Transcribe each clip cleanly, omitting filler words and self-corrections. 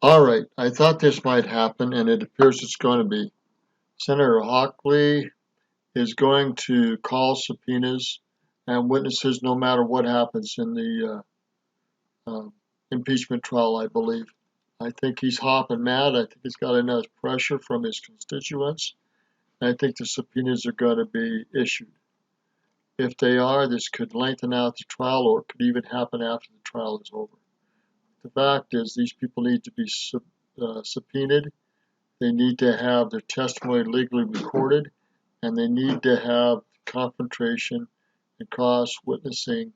All right, I thought this might happen, and it appears it's going to be. Senator Hockley is going to call subpoenas and witnesses no matter what happens in the impeachment trial, I believe. I think he's hopping mad. I think he's got enough pressure from his constituents. And I think the subpoenas are going to be issued. If they are, this could lengthen out the trial, or it could even happen after the trial is over. The fact is, these people need to be subpoenaed. They need to have their testimony legally recorded, and they need to have confrontation and cross witnessing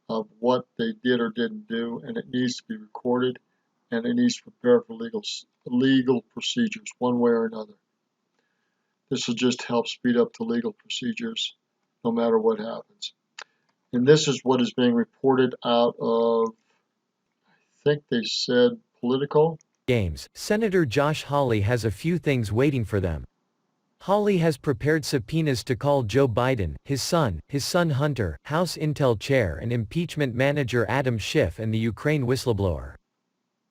of what they did or didn't do, and it needs to be recorded, and it needs to prepare for legal procedures one way or another. This will just help speed up the legal procedures no matter what happens. And this is what is being reported out of, I think they said, Politico. Games. Senator Josh Hawley has a few things waiting for them. Hawley has prepared subpoenas to call Joe Biden, his son Hunter, House Intel Chair and impeachment manager Adam Schiff, and the Ukraine whistleblower.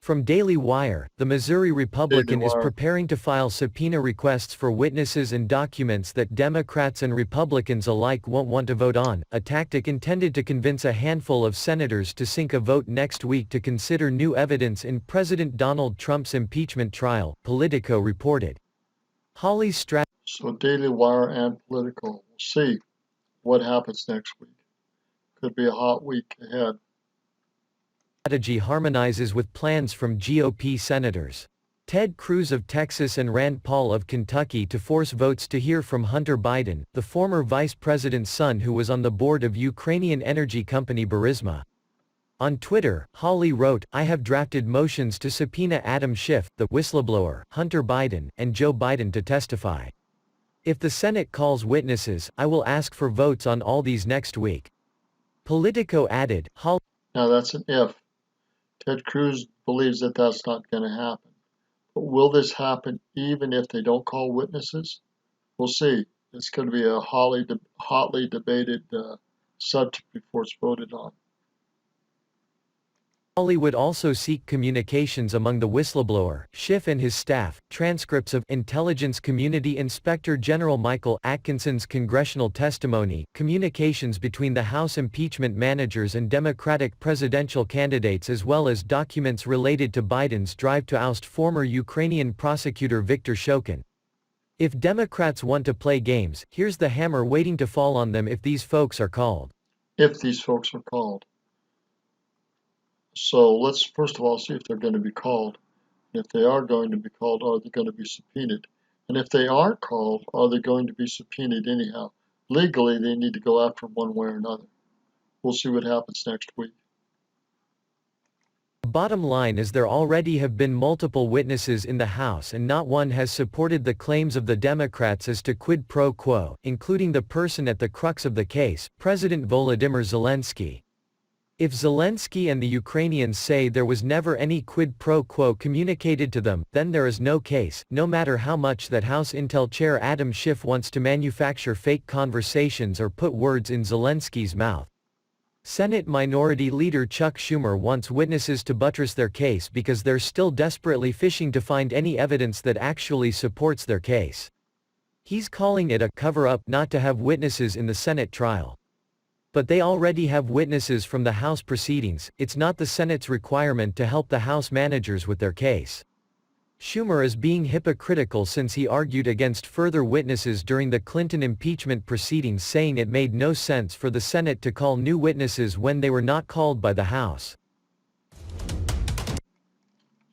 From Daily Wire, the Missouri Republican is preparing to file subpoena requests for witnesses and documents that Democrats and Republicans alike won't want to vote on, a tactic intended to convince a handful of senators to sink a vote next week to consider new evidence in President Donald Trump's impeachment trial, Politico reported. Hawley's strategy. So Daily Wire and Politico. We'll see what happens next week. Could be a hot week ahead. Strategy harmonizes with plans from GOP senators Ted Cruz of Texas and Rand Paul of Kentucky to force votes to hear from Hunter Biden, the former vice president's son who was on the board of Ukrainian energy company Burisma. On Twitter, Hawley wrote, "I have drafted motions to subpoena Adam Schiff, the whistleblower, Hunter Biden, and Joe Biden to testify. If the Senate calls witnesses, I will ask for votes on all these next week." Politico added, Hawley. Now that's an if. Ted Cruz believes that that's not going to happen. But will this happen even if they don't call witnesses? We'll see. It's going to be a hotly debated subject before it's voted on. Hawley would also seek communications among the whistleblower, Schiff and his staff, transcripts of Intelligence Community Inspector General Michael Atkinson's congressional testimony, communications between the House impeachment managers and Democratic presidential candidates, as well as documents related to Biden's drive to oust former Ukrainian prosecutor Viktor Shokin. If Democrats want to play games, here's the hammer waiting to fall on them if these folks are called. If these folks are called. So let's first of all see if they're going to be called. If they are going to be called, are they going to be subpoenaed? And if they aren't called, are they going to be subpoenaed anyhow? Legally, they need to go after them one way or another. We'll see what happens next week. The bottom line is there already have been multiple witnesses in the House and not one has supported the claims of the Democrats as to quid pro quo, including the person at the crux of the case, President Volodymyr Zelensky. If Zelensky and the Ukrainians say there was never any quid pro quo communicated to them, then there is no case, no matter how much that House Intel Chair Adam Schiff wants to manufacture fake conversations or put words in Zelensky's mouth. Senate Minority Leader Chuck Schumer wants witnesses to buttress their case because they're still desperately fishing to find any evidence that actually supports their case. He's calling it a cover-up not to have witnesses in the Senate trial. But they already have witnesses from the House proceedings, it's not the Senate's requirement to help the House managers with their case. Schumer is being hypocritical since he argued against further witnesses during the Clinton impeachment proceedings, saying it made no sense for the Senate to call new witnesses when they were not called by the House.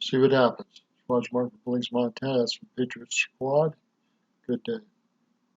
See what happens. Roger Martin, Billings, Montana. That's from Patriot Squad. Good day.